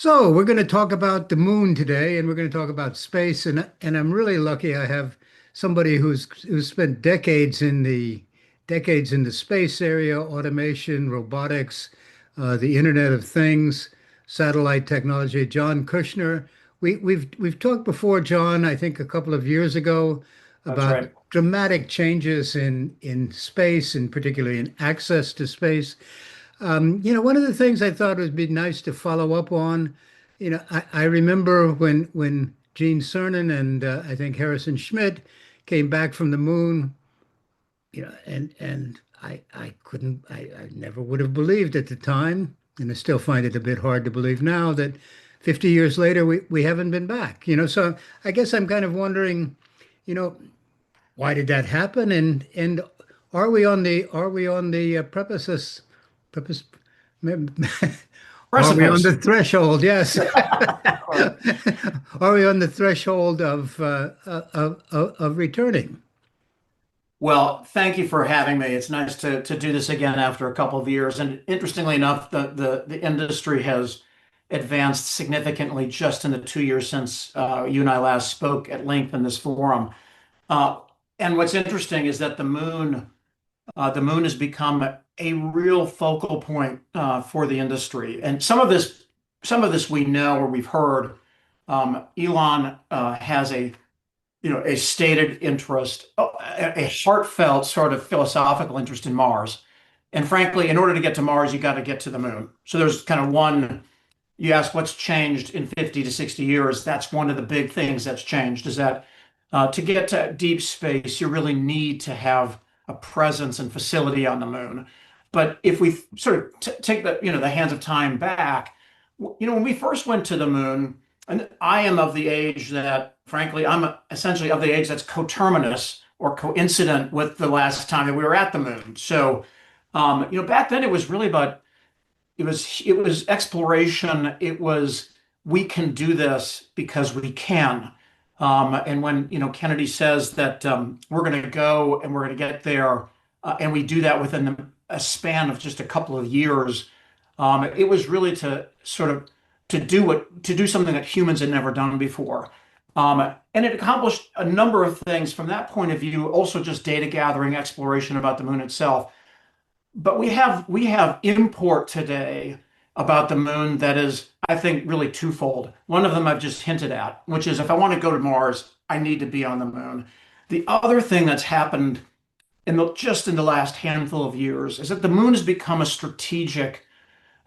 So we're going to talk about the moon today, and we're going to talk about space. And I'm really lucky. I have somebody who's spent decades in the space area, automation, robotics, the Internet of Things, satellite technology. John Kushner. We've talked before, John. I think a couple of years ago That's about right. dramatic changes in space, and particularly in access to space. One of the things I thought would be nice to follow up on, I remember when Gene Cernan and I think Harrison Schmidt came back from the moon, and I couldn't, I never would have believed at the time, and I still find it a bit hard to believe now that 50 years later we haven't been back. So I guess I'm kind of wondering, you know, why did that happen, and are we on the preface are we on the Precipice. threshold? Yes. Right. Are we on the threshold of returning? Well, thank you for having me. It's nice to do this again after a couple of years. And interestingly enough, the industry has advanced significantly just in the 2 years since you and I last spoke at length in this forum. Uh, and what's interesting is that the moon has become a real focal point for the industry. And some of this we know or we've heard. Elon has a stated interest, a heartfelt sort of philosophical interest in Mars. And frankly, in order to get to Mars, you got to get to the moon. So there's kind of one, you ask what's changed in 50 to 60 years. That's one of the big things that's changed is that to get to deep space, you really need to have a presence and facility on the moon. But if we sort of take the hands of time back, when we first went to the moon, and I am of the age that, frankly, I'm essentially of the age that's coterminous or coincident with the last time that we were at the moon. So, back then it was really about it was exploration. It was we can do this because we can. And when Kennedy says that we're going to go and we're going to get there, and we do that within a span of just a couple of years, it was really to sort of to do something that humans had never done before. And it accomplished a number of things from that point of view, also just data gathering, exploration about the moon itself. But we have import today about the moon that is, I think, really twofold. One of them I've just hinted at, which is if I want to go to Mars, I need to be on the moon. The other thing that's happened just in the last handful of years is that the moon has become a strategic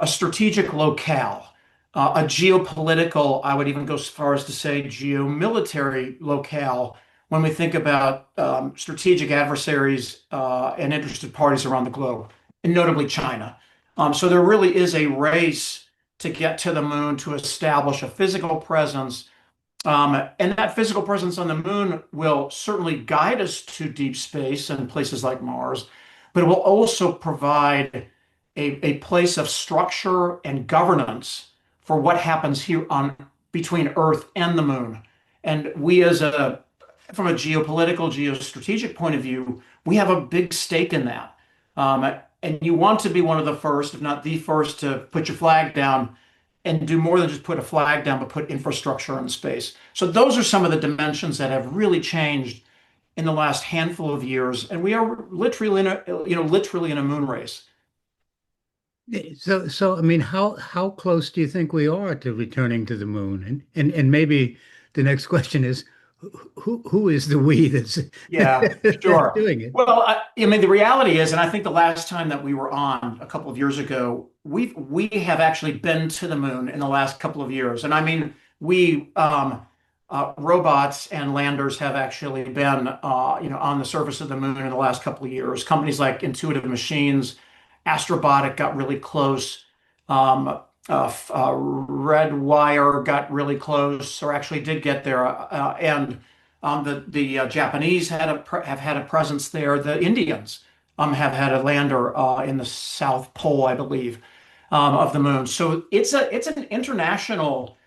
locale, a geopolitical, I would even go as far as to say geomilitary locale when we think about strategic adversaries and interested parties around the globe, and notably China. So there really is a race to get to the moon to establish a physical presence. And that physical presence on the moon will certainly guide us to deep space and places like Mars, but it will also provide a place of structure and governance for what happens here on between Earth and the moon. And from a geopolitical, geostrategic point of view, we have a big stake in that. And you want to be one of the first, if not the first, to put your flag down and do more than just put a flag down, but put infrastructure in space. So those are some of the dimensions that have really changed in the last handful of years, and we are literally in a moon race. So I mean, how close do you think we are to returning to the moon? And maybe the next question is, who is the we that's Yeah, that's sure. doing it? Well, I mean, the reality is, and I think the last time that we were on a couple of years ago, we have actually been to the moon in the last couple of years, and I mean, we robots and landers have actually been, on the surface of the moon in the last couple of years. Companies like Intuitive Machines, Astrobotic got really close. Red Wire got really close, or actually did get there, and the Japanese have had a presence there. The Indians have had a lander in the South Pole, I believe, of the moon. So it's an international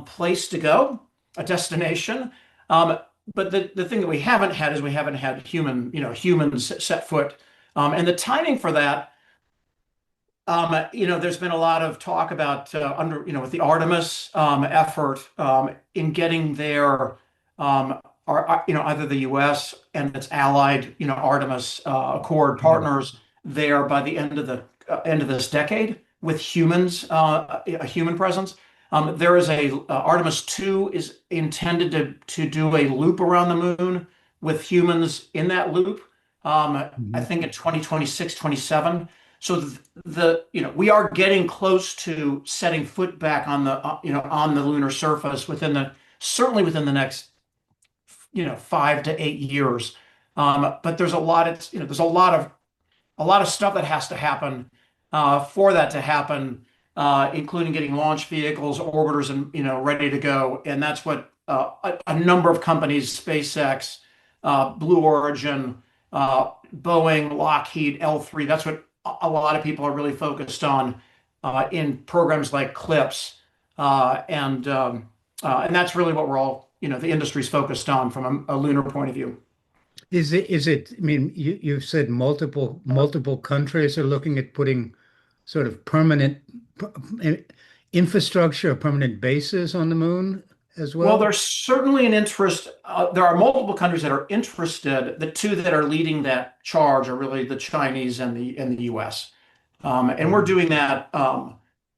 place to go, a destination. Um, but the thing that we haven't had is we haven't had humans set foot. And the timing for that There's been a lot of talk about with the Artemis effort in getting there, either the U.S. and its allied, Artemis Accord Mhm. partners there by the end of this decade with humans, a human presence. There is Artemis 2 is intended to do a loop around the moon with humans in that loop. I Mhm. think in 2026, 27. So we are getting close to setting foot back on the lunar surface certainly within the next 5 to 8 years. But there's a lot of stuff that has to happen for that to happen, including getting launch vehicles, orbiters, and ready to go. And that's what a number of companies, SpaceX, Blue Origin, Boeing, Lockheed, L3. That's what a lot of people are really focused on in programs like CLIPS, and that's really what we're all the industry's focused on from a lunar point of view. I mean, you've said multiple countries are looking at putting sort of permanent p- infrastructure, permanent bases on the moon as Well, well. there's certainly an interest. There are multiple countries that are interested. The two that are leading that charge are really the Chinese and the U.S. And we're Mhm. doing that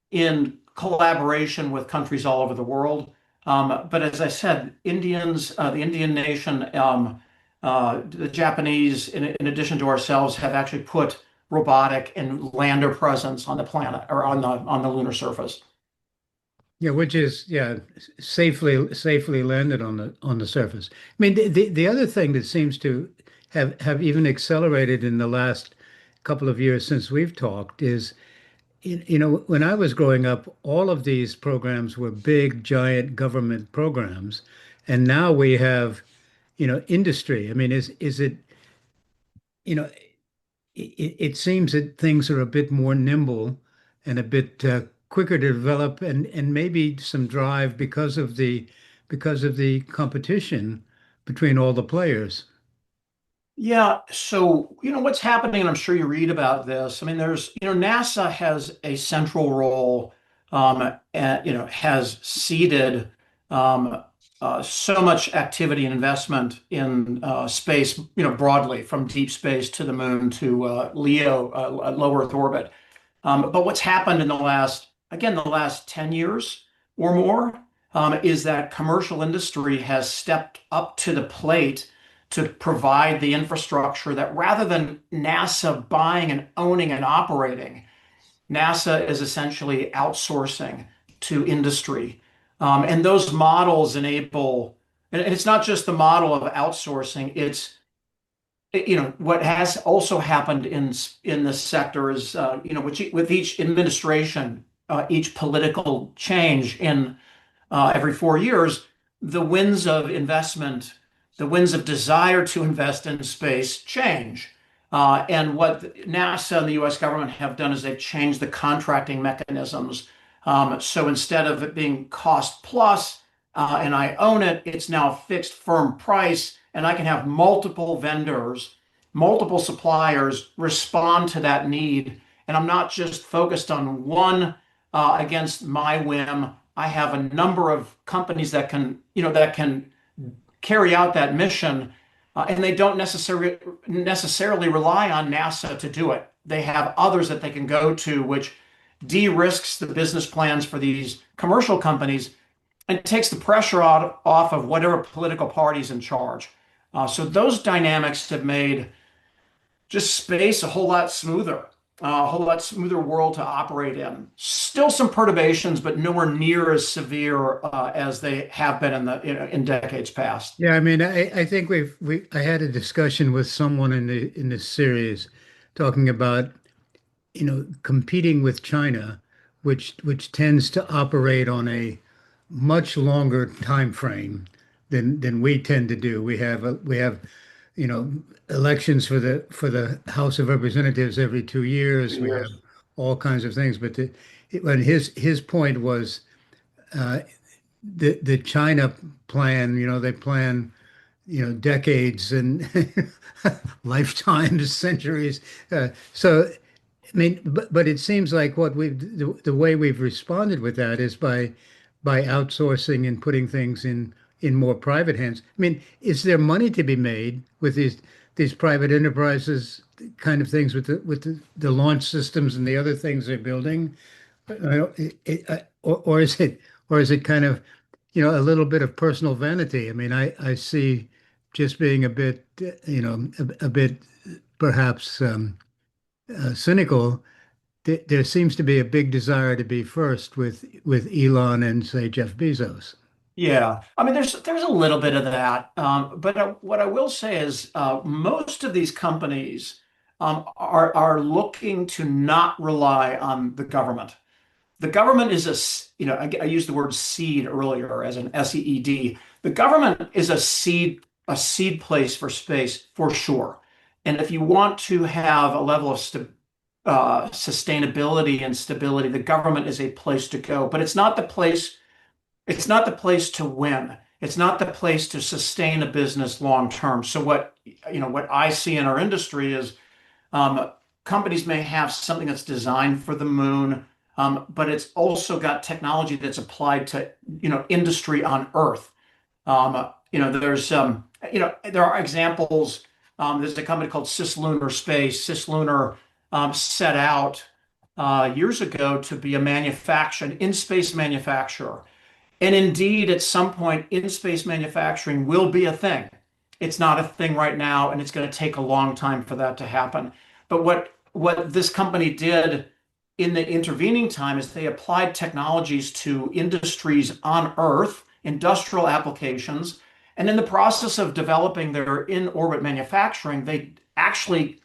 in collaboration with countries all over the world. But as I said, the Indian nation, the Japanese, in addition to ourselves, have actually put robotic and lander presence on the planet or on the lunar surface. Yeah, which is safely landed on the surface. I mean, the other thing that seems to have even accelerated in the last couple of years since we've talked is when I was growing up, all of these programs were big, giant government programs, and now we have, industry. I mean, is it, you know, it seems that things are a bit more nimble and a bit quicker to develop, and maybe some drive because of the competition between all the players. Yeah, so what's happening, and I'm sure you read about this. I mean, NASA has a central role, and has seeded so much activity and investment in space, broadly from deep space to the moon to LEO, low Earth orbit. But what's happened in the last 10 years or more, is that commercial industry has stepped up to the plate to provide the infrastructure that rather than NASA buying and owning and operating, NASA is essentially outsourcing to industry. And those models and it's not just the model of outsourcing, it's what has also happened in this sector is with each administration, each political change in every 4 years, the winds of investment, the winds of desire to invest in space change. And what NASA and the US government have done is they've changed the contracting mechanisms. So instead of it being cost plus, and I own it, it's now a fixed firm price, and I can have multiple vendors, multiple suppliers respond to that need. And I'm not just focused on one against my whim. I have a number of companies that can carry out that mission, and they don't necessarily rely on NASA to do it. They have others that they can go to, which de-risks the business plans for these commercial companies and takes the pressure off of whatever political party's in charge. So those dynamics have made just space a whole lot smoother world to operate in. Still some perturbations, but nowhere near as severe as they have been in decades past. Yeah, I mean, I think I had a discussion with someone in this series talking about, competing with China, which tends to operate on a much longer time frame than we tend to do. We have elections for the House of Representatives every 2 years. We have Years. all kinds of things, but when his point was the China plan, they plan decades and lifetimes, centuries. So I mean, but it seems like the way we've responded with that is by outsourcing and putting things in more private hands. I mean, is there money to be made with these private enterprises kind of things with the launch systems and the other things they're building? Or is it kind of, a little bit of personal vanity? I mean, I see just being a bit, a bit perhaps cynical. There seems to be a big desire to be first with Elon and say Jeff Bezos. Yeah, I mean, there's a little bit of that, but what I will say is most of these companies are looking to not rely on the government. The government is I used the word seed earlier as an SEED. The government is a seed place for space for sure. And if you want to have a level of sustainability and stability, the government is a place to go. But it's not the place. It's not the place to win. It's not the place to sustain a business long term. So what I see in our industry is um, companies may have something that's designed for the moon, but it's also got technology that's applied to industry on Earth. There are examples. There's a company called Cislunar Space. Cislunar set out years ago to be an in-space manufacturer. And indeed, at some point, in-space manufacturing will be a thing. It's not a thing right now, and it's going to take a long time for that to happen. But what this company did in the intervening time is they applied technologies to industries on Earth, industrial applications, and in the process of developing their in-orbit manufacturing, they actually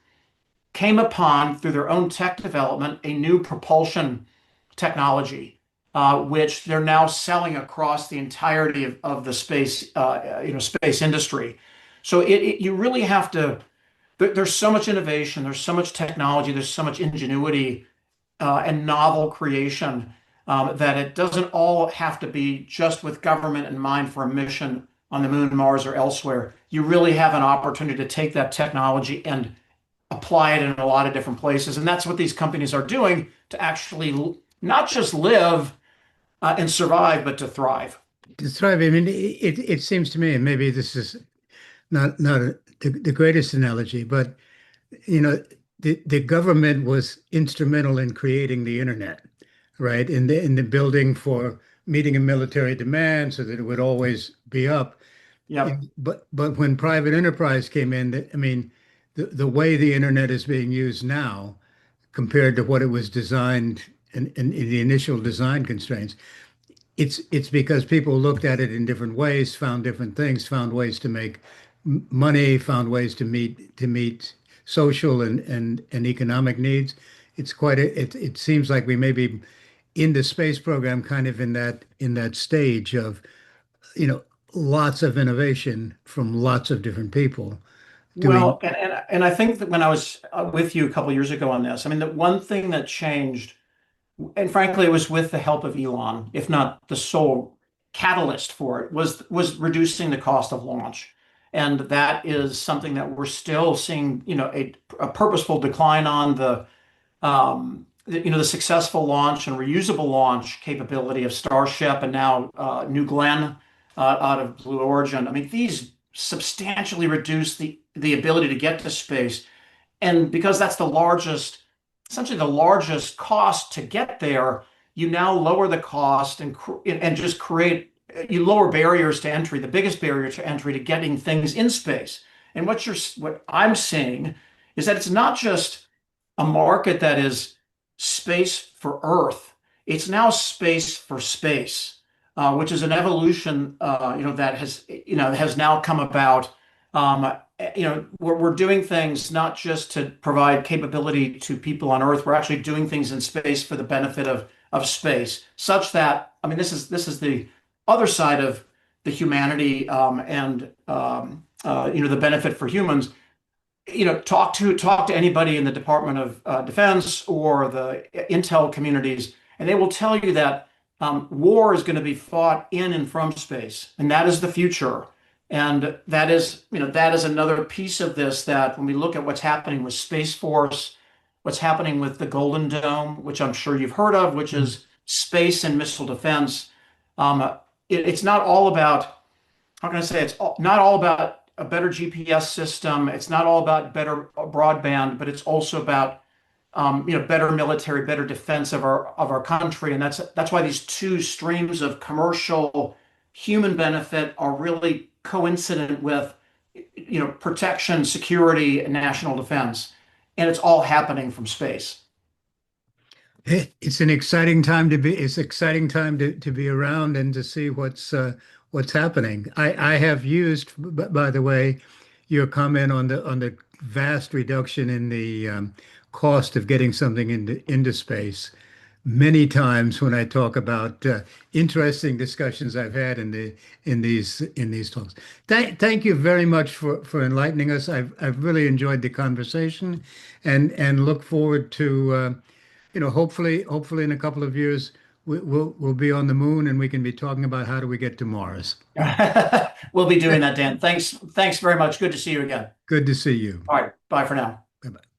came upon, through their own tech development, a new propulsion technology, which they're now selling across the entirety of the space industry. So you really have to. There's so much innovation, there's so much technology, there's so much ingenuity and novel creation that it doesn't all have to be just with government in mind for a mission on the moon, Mars, or elsewhere. You really have an opportunity to take that technology and apply it in a lot of different places. And that's what these companies are doing to actually not just live and survive, but to thrive. To thrive, I mean, it seems to me, and maybe this is not the greatest analogy, but the government was instrumental in creating the internet, right? In the building for meeting a military demand so that it would always be up. Yep. But when private enterprise came in, I mean, the way the internet is being used now compared to what it was designed in the initial design constraints, it's because people looked at it in different ways, found different things, found ways to make money, found ways to meet social and economic needs. It seems like we may be in the space program kind of in that stage of, you know, lots of innovation from lots of different people doing. Well, and I think that when I was with you a couple years ago on this, I mean, the one thing that changed, and frankly, it was with the help of Elon, if not the sole catalyst for it, was reducing the cost of launch. And that is something that we're still seeing, a purposeful decline on the successful launch and reusable launch capability of Starship and now New Glenn out of Blue Origin. I mean, these substantially reduce the ability to get to space. And because that's essentially the largest cost to get there, you now lower the cost and just you lower barriers to entry, the biggest barrier to entry to getting things in space. And what I'm seeing is that it's not just a market that is space for Earth. It's now space for space, which is an evolution, that has now come about. We're doing things not just to provide capability to people on Earth. We're actually doing things in space for the benefit of space, such that, I mean, this is the other side of the humanity and the benefit for humans. Talk to anybody in the Department of Defense or the intel communities, and they will tell you that war is going to be fought in and from space, and that is the future. And that is another piece of this, that when we look at what's happening with Space Force, what's happening with the Golden Dome, which I'm sure you've heard of, which Mm. is space and missile defense. Um, it's not all about, how can I say, not all about a better GPS system. It's not all about better broadband, but it's also about better military, better defense of our country, and that's why these two streams of commercial human benefit are really coincident with protection, security, and national defense, and it's all happening from space. It's an exciting time to be. It's exciting time to be around and to see what's happening. I have used, by the way, your comment on the vast reduction in the cost of getting something into space many times when I talk about interesting discussions I've had in these talks. Thank you very much for enlightening us. I've really enjoyed the conversation and look forward to hopefully in a couple of years we'll be on the moon and we can be talking about how do we get to Mars. We'll be doing that, Dan. Thanks very much. Good to see you again. Good to see you. All right, bye for now. Bye-bye.